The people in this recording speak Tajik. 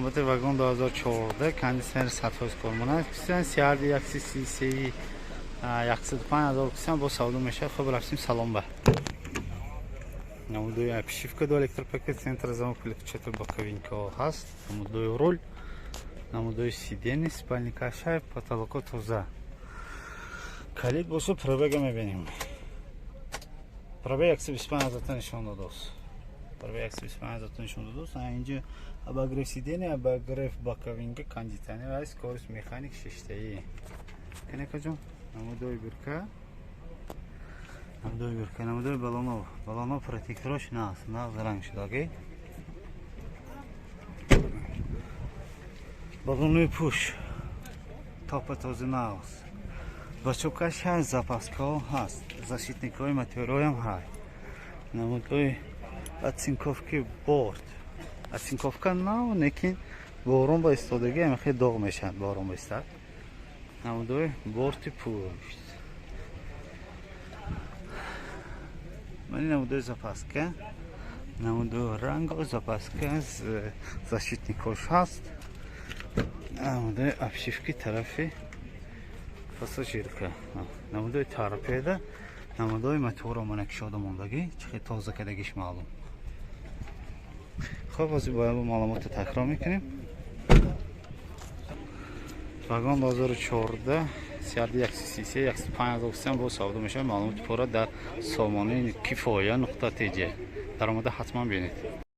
نمود واگن 2014 کاندیسنر سطح کارمونه کسان سیارد 133 105,000 کسان با سودو میشه. خب رفتیم سلام به نمودوی اپشیفکا دو الکتروپاکت سنتر زمان پلیکچتر با کابینکا هست. نمودوی رول نمودوی سیدین спальника شای потолоко توزه کلید باشه پروبگه میبینیم. پروبه 125,000 تا نشون دادوست. پروبه 125,000 تا نشون دادوست. اینجا اباگرف سیدین اباگرف با کابینکا کاندیتانی و اسکورس مکانیک ششته‌ای. کنه جون نمودوی برکه نمودوی балонов протекторош нас рang шудаги балонуй пуш топа този наус бачукаш ҳаст запаска ҳаст защитникои материалам ҳаст. намудои оцинковки борт оцинковка нав лекин борон ба истодагӣ амахе доғ мешавад. борон баистад намудои борти пушт мани намудои запаска намудои ранго запаска защитникош ҳаст. намудои обшивки тарафи пассажирка намудои торпеда намудои мотора монакшода мондагӣ чихи тоза кардагиш маълум. хоб ҳозир бояд маълумотро такрор мекунем. вагон 2014 سیارد 133 105,000 کسان با سودو میشه. معلومات پورا در سامانه کفایه نقطه تیجه در آمده حتما بینید.